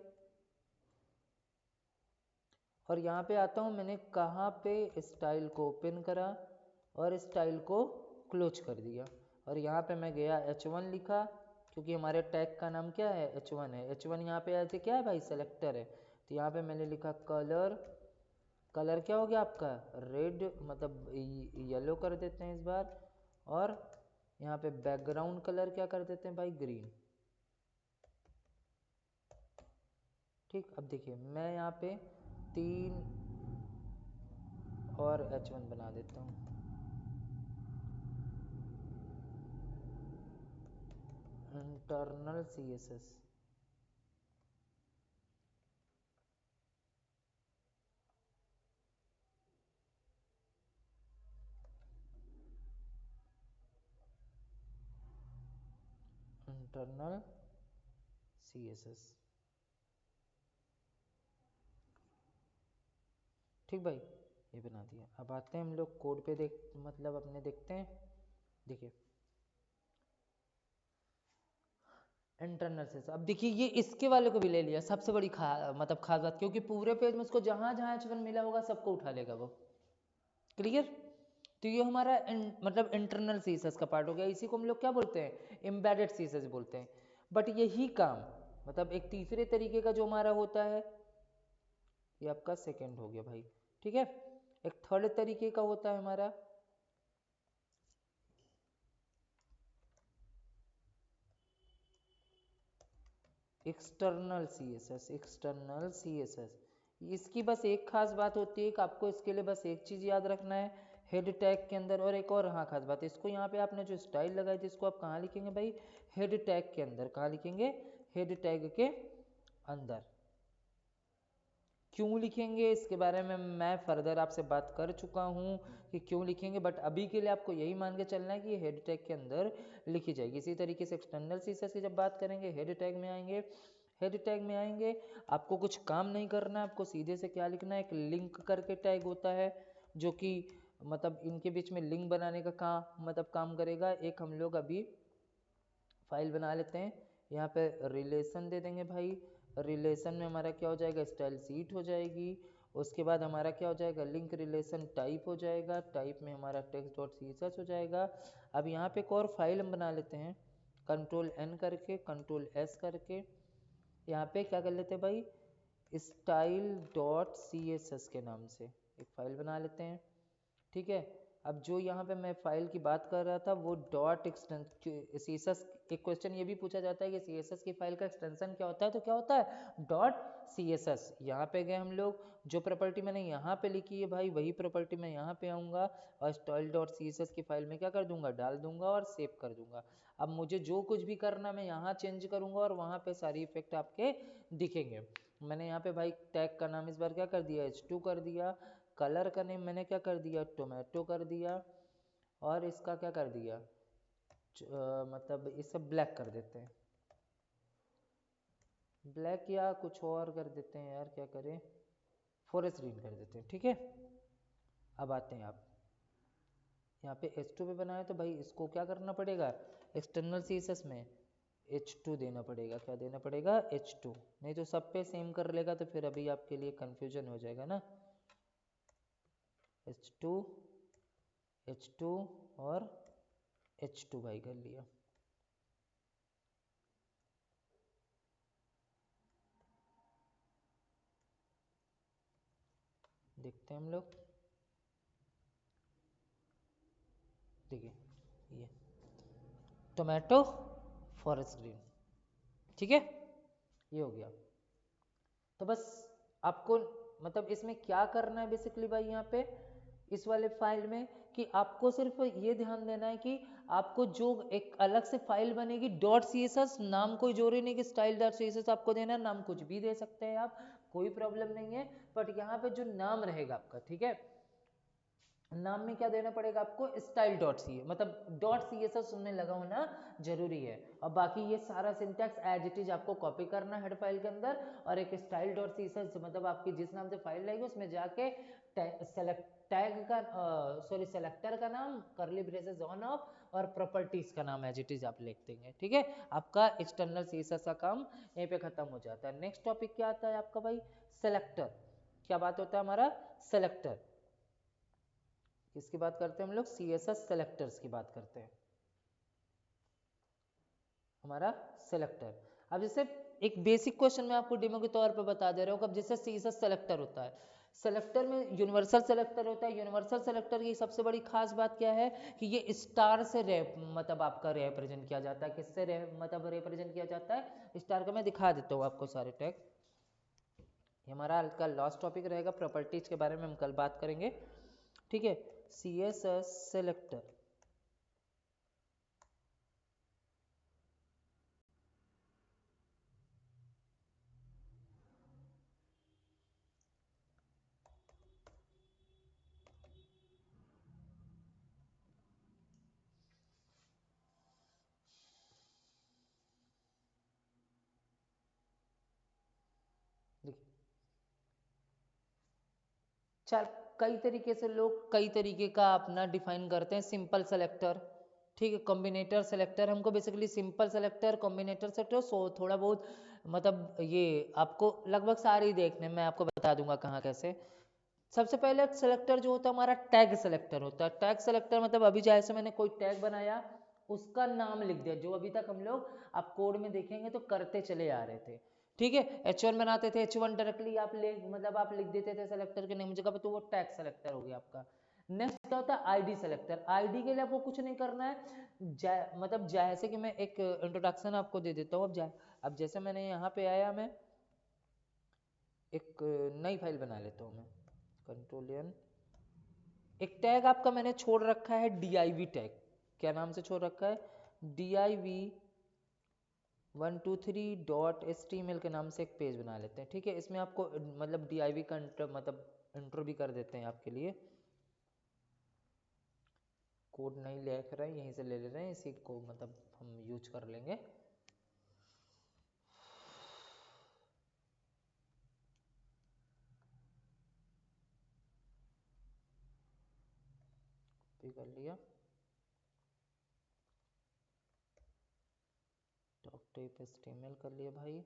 और यहाँ पे आता हूँ, मैंने कहाँ पे स्टाइल को ओपन करा और स्टाइल को क्लोज कर दिया, और यहाँ पे मैं गया H1 लिखा, क्योंकि हमारे टैग का नाम क्या है, H1 है। H1 यहाँ पे ऐसे क्या है भाई, सेलेक्टर है, तो यहाँ पे मैंने लिखा कलर, कलर क्या हो गया आपका, रेड, मतलब येलो कर देते हैं इस बार, और यहाँ पे बैकग्राउंड कलर क्या कर देते हैं भाई, ग्रीन, ठीक। अब देखिए मैं यहाँ पे 3 और H1 बना देता हूँ, इंटरनल CSS, इंटरनल CSS, ठीक भाई, ये बना दिया। अब आते हैं हम लोग कोड पे, देख मतलब अपने देखते हैं, देखिए इंटरनल CSS। अब देखिए ये इसके वाले को भी ले लिया, सबसे बड़ी मतलब खास बात, क्योंकि पूरे पेज में उसको जहां जहां H1 मिला होगा सबको उठा लेगा वो, क्लियर। तो ये हमारा मतलब इंटरनल CSS का पार्ट हो गया, इसी को हम लोग क्या बोलते हैं, एम्बेडेड CSS बोलते हैं। बट यही काम मतलब एक तीसरे तरीके का जो हमारा होता है, ये आपका सेकंड हो गया भाई, ठीक है। एक थर्ड तरीके का होता है हमारा एक्सटर्नल CSS, एक्सटर्नल CSS। इसकी बस एक खास बात होती है कि आपको इसके लिए बस एक चीज याद रखना है, हेड टैग के अंदर, और एक और हाँ खास बात है, इसको यहाँ पे आपने जो स्टाइल लगाई थी इसको आप कहाँ लिखेंगे भाई, हेड टैग के अंदर, कहाँ लिखेंगे, हेड टैग के अंदर। क्यों लिखेंगे इसके बारे में मैं फर्दर आपसे बात कर चुका हूँ कि क्यों लिखेंगे, बट अभी के लिए आपको यही मान के चलना है कि ये हेड टैग के अंदर लिखी जाएगी। इसी तरीके से एक्सटर्नल CSS की जब बात करेंगे, हेड टैग में आएंगे, हेड टैग में आएंगे, आपको कुछ काम नहीं करना है, आपको सीधे से क्या लिखना है, एक लिंक करके टैग होता है जो कि मतलब इनके बीच में लिंक बनाने का काम करेगा। एक हम लोग अभी फाइल बना लेते हैं, यहाँ पे रिलेशन दे देंगे भाई, रिलेशन में हमारा क्या हो जाएगा, स्टाइल सीट हो जाएगी, उसके बाद हमारा क्या हो जाएगा, लिंक रिलेशन टाइप हो जाएगा, टाइप में हमारा टेक्स्ट डॉट CSS हो जाएगा। अब यहाँ पे एक और फाइल हम बना लेते हैं, कंट्रोल N करके, कंट्रोल S करके, यहाँ पे क्या कर लेते हैं भाई, स्टाइल डॉट CSS के नाम से एक फाइल बना लेते हैं, ठीक है। अब जो यहाँ पे मैं फाइल की बात कर रहा था वो dot extension C S S, एक क्वेश्चन ये भी पूछा जाता है कि सी एस एस की फाइल का एक्सटेंशन क्या होता है, तो क्या होता है डॉट सी एस एस। यहाँ पे गए हम लोग, जो प्रॉपर्टी मैंने यहाँ पे लिखी है भाई वही प्रॉपर्टी मैं यहाँ पे आऊँगा और style dot C S S की फाइल में क्या कर दूंगा, डाल दूंगा और सेव कर दूंगा। अब मुझे जो कुछ भी करना मैं यहाँ चेंज करूँगा और वहाँ पे सारी इफेक्ट आपके दिखेंगे। मैंने यहाँ पे भाई टैग का नाम इस बार क्या कर दिया, H2 कर दिया, कलर का नेम मैंने क्या कर दिया, टोमेटो कर दिया, और इसका क्या कर दिया, मतलब इसे ब्लैक कर देते हैं, ब्लैक या कुछ और कर देते हैं यार, क्या करें, फॉरेस्ट ग्रीन कर देते हैं, ठीक है। अब आते हैं आप यहाँ पे H2 पे बनाया तो भाई इसको क्या करना पड़ेगा, एक्सटर्नल CSS में H2 देना पड़ेगा, क्या देना पड़ेगा, H2, नहीं तो सब पे सेम कर लेगा तो फिर अभी आपके लिए कंफ्यूजन हो जाएगा ना। H2 H2 और H2 भाई कर लिया। देखते हैं हम लोग, देखिए ये टोमेटो फॉरेस्ट ग्रीन, ठीक है, ये हो गया। तो बस आपको मतलब इसमें क्या करना है बेसिकली भाई, यहाँ पे इस वाले फाइल में कि आपको सिर्फ ये ध्यान देना है कि आपको जो एक अलग से फाइल बनेगी डॉट सी एस एस, नाम कोई जोड़े नहीं कि style dot C S S आपको देना है, नाम कुछ भी दे सकते हैं आप, कोई प्रॉब्लम नहीं है, बट यहाँ पे जो नाम रहेगा आपका, ठीक है, नाम में क्या देना पड़ेगा आपको, स्टाइल डॉट सी, मतलब डॉट सी एस एस सुनने लगा होना जरूरी है, और बाकी ये सारा सिंटैक्स एज इट इज आपको कॉपी करना हेड फाइल के अंदर, और एक style dot C S S मतलब आपकी जिस नाम से फाइल रहेगी उसमें जाके टैग का सॉरी सेलेक्टर का नाम, करली ब्रेसेस ऑन ऑफ, और प्रॉपर्टीज का नाम एज इट इज आप लिख देंगे, ठीक है। आपका एक्सटर्नल सी एस एस का काम यहीं पे खत्म हो जाता है। नेक्स्ट टॉपिक क्या आता है आपका भाई, सेलेक्टर। क्या बात होता है हमारा, सेलेक्टर, किसकी बात करते हैं हम लोग, CSS सेलेक्टर्स की बात करते हैं, हमारा सेलेक्टर। अब जैसे एक बेसिक क्वेश्चन मैं आपको डेमो के तौर पे बता दे रहा हूँ, अब जैसे CSS सेलेक्टर होता है, सेलेक्टर में यूनिवर्सल सेलेक्टर होता है, यूनिवर्सल सेलेक्टर की सबसे बड़ी खास बात क्या है कि ये स्टार से मतलब आपका रिप्रेजेंट किया जाता है, किससे मतलब रिप्रेजेंट किया जाता है, स्टार का मैं दिखा देता हूँ आपको सारे टैग। ये हमारा कल लास्ट टॉपिक रहेगा, प्रॉपर्टीज के बारे में हम कल बात करेंगे, ठीक है। CSS सेलेक्टर, चल कई तरीके से लोग कई तरीके का अपना डिफाइन करते हैं, सिंपल सेलेक्टर, ठीक है, कॉम्बिनेटर सेलेक्टर, हमको basically simple selector, combinator selector, so थोड़ा बहुत मतलब ये आपको लगभग सारे ही देखने, मैं आपको बता दूंगा कहाँ कैसे। सबसे पहले सेलेक्टर जो होता है हमारा टैग सेलेक्टर होता है, टैग सेलेक्टर मतलब अभी जैसे मैंने कोई टैग बनाया उसका नाम लिख दिया, जो अभी तक हम लोग आप कोड में देखेंगे तो करते चले आ रहे थे, ठीक है। H1 बनाते थे, H1 डायरेक्टली आप मतलब आप लिख देते थे सेलेक्टर के नेम जगह पे, तो वो टैग सेलेक्टर हो गया आपका। नेक्स्ट क्या होता है आईडी सेलेक्टर, आईडी के लिए आपको कुछ नहीं करना है, मतलब जैसे कि मैं एक इंट्रोडक्शन आपको दे देता हूँ। अब जैसे मैंने यहाँ पे आया, मैं एक नई फाइल बना लेता हूँ, मैं कंट्रोल एन, एक टैग आपका मैंने छोड़ रखा है div टैग, क्या नाम से छोड़ रखा है, div123.html के नाम से एक पेज बना लेते हैं, ठीक है। इसमें आपको मतलब div का मतलब इंट्रो भी कर देते हैं आपके लिए, कोड नहीं लिख रहे हैं यहीं से ले रहे हैं, इसी को मतलब हम यूज कर लेंगे। कर लिया, डॉक टाइप HTML कर लिया भाई,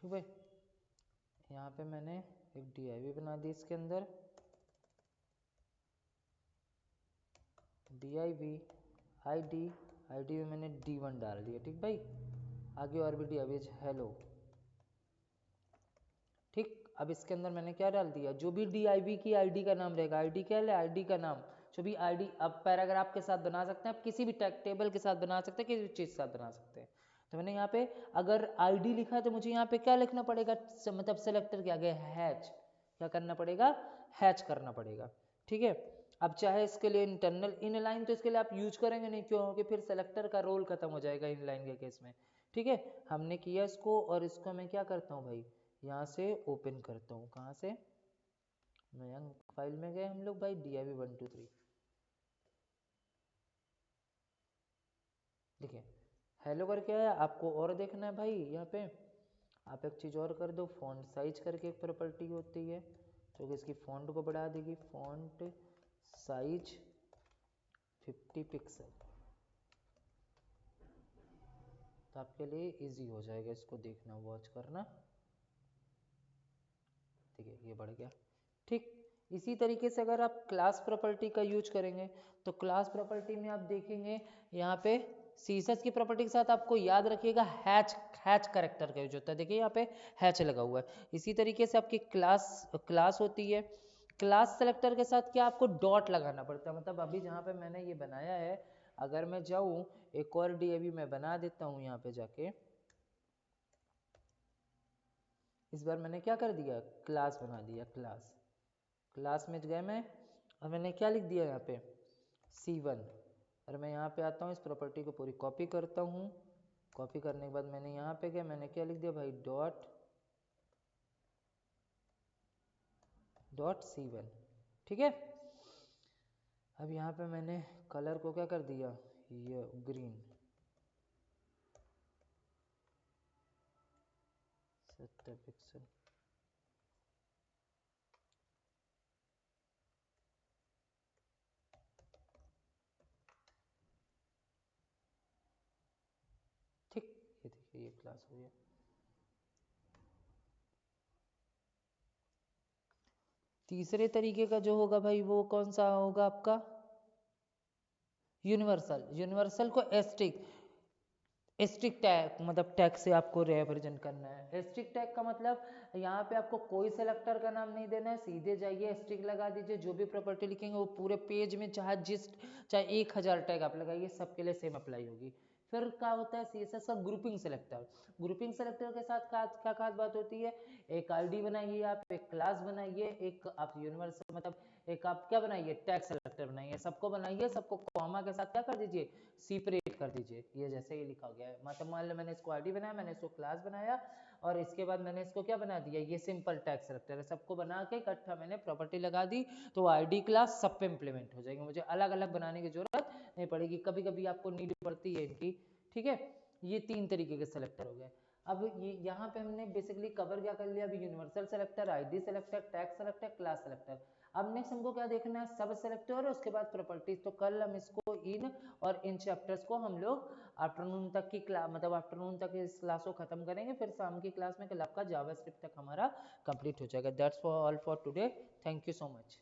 ठीक भाई, यहाँ पे मैंने एक div बना दी इसके अंदर, div id में मैंने d1 डाल दिया। ठीक भाई, आगे और भी div हेलो। ठीक, अब इसके अंदर मैंने क्या डाल दिया, जो भी div की id का नाम रहेगा, id क्या है, id का नाम, जो भी id, अब पैराग्राफ के साथ बना सकते हैं आप, किसी भी टैग टेबल के साथ बना सकते हैं, किसी भी चीज़ के साथ बना सकते हैं। तो मैंने यहाँ पे अगर id लिखा है तो मुझे यहाँ पे क्या लिखना पड़ेगा, मतलब सेलेक्टर के आगे हैच, क्या करना पड़ेगा, हैच करना पड़ेगा। ठीक है, अब चाहे इसके लिए इंटरनल इनलाइन तो इसके लिए आप यूज करेंगे नहीं, क्यों, क्योंकि फिर सेलेक्टर का रोल खत्म हो जाएगा इनलाइन के केस में। ठीक है, हमने किया इसको, और इसको मैं क्या करता हूँ भाई, यहाँ से ओपन करता हूँ, कहाँ से, नया फाइल में गए हम लोग भाई, div123। देखिए हेलो करके आया, आपको और देखना है भाई, यहाँ पे आप एक चीज़ और कर दो, फॉन्ट साइज करके एक प्रॉपर्टी होती है जो कि इसकी फॉन्ट को बढ़ा देगी, फॉन्ट साइज 50 पिक्सल, तो आपके लिए इजी हो जाएगा इसको देखना, वॉच करना। ठीक है, ये बढ़ गया। ठीक, इसी तरीके से अगर आप क्लास प्रॉपर्टी का यूज करेंगे तो क्लास प्रॉपर्टी में आप देखेंगे यहाँ पे सीसस की प्रॉपर्टी के साथ आपको याद रखिएगा हैच, हैच कैरेक्टर का यूज होता है। देखिए यहाँ पे हैच लगा हुआ है। इसी तरीके से आपकी क्लास होती है, क्लास सेलेक्टर के साथ क्या आपको डॉट लगाना पड़ता है, मतलब अभी जहाँ पे मैंने ये बनाया है, अगर मैं जाऊँ एक और div मैं बना देता हूँ यहाँ पे जाके, इस बार मैंने क्या कर दिया, क्लास बना दिया, क्लास में गए मैं, और मैंने क्या लिख दिया यहाँ पे C1, और मैं यहाँ पे आता हूँ, इस प्रॉपर्टी को पूरी कॉपी करता हूँ, कॉपी करने के बाद मैंने यहाँ पे क्या, मैंने क्या लिख दिया भाई, डॉट C1। ठीक है, अब यहाँ पे मैंने कलर को क्या कर दिया, ये ग्रीन, 70 पिक्सल। ठीक, ये देखिए ये क्लास हो गया। तीसरे तरीके का जो होगा भाई वो कौन सा होगा आपका, यूनिवर्सल को एस्ट्रिक टैग, मतलब टैग से आपको रिप्रेजेंट करना है। एस्ट्रिक टैग का मतलब यहाँ पे आपको कोई सेलेक्टर का नाम नहीं देना है, सीधे जाइए एस्ट्रिक लगा दीजिए, जो भी प्रॉपर्टी लिखेंगे वो पूरे पेज में चाहे 1000 टैग आप लगाइए, सबके लिए सेम अप्लाई होगी। फिर क्या होता है CSS का ग्रुपिंग सेलेक्टर, ग्रुपिंग सेलेक्टर के साथ क्या खास बात होती है, एक आईडी बनाइए, आप एक क्लास बनाइए, एक आप यूनिवर्सल मतलब एक आप क्या बनाइए, टैग सेलेक्टर बनाइए, सबको बनाइए, सबको कॉमा के साथ क्या कर दीजिए, सेपरेट कर दीजिए। ये जैसे ही लिखा गया है, मतलब मान लो मैंने इसको आईडी बनाया, मैंने इसको क्लास बनाया, और इसके बाद मैंने इसको क्या बना दिया, ये सिंपल टैग सेलेक्टर है, सबको बना के इकट्ठा मैंने प्रॉपर्टी लगा दी, तो आईडी क्लास सब पे इंप्लीमेंट हो जाएगी, मुझे अलग अलग बनाने की जरूरत नहीं पड़ेगी, कभी कभी आपको नीड पड़ती है इनकी। ठीक है, ये 3 तरीके के सेलेक्टर हो गए। अब ये यहाँ पे हमने बेसिकली कवर क्या कर लिया, अभी universal selector, ID selector, tag selector, class selector. अब नेक्स्ट हमको क्या देखना है, सब सेलेक्टर और उसके बाद प्रॉपर्टीज। तो कल हम इसको इन चैप्टर्स को हम लोग आफ्टरनून तक की क्लास, मतलब आफ्टरनून तक इस क्लास को खत्म करेंगे, फिर शाम की क्लास में कल आपका जावास्क्रिप्ट तक हमारा कंप्लीट हो जाएगा। That's for all for today, thank you so much.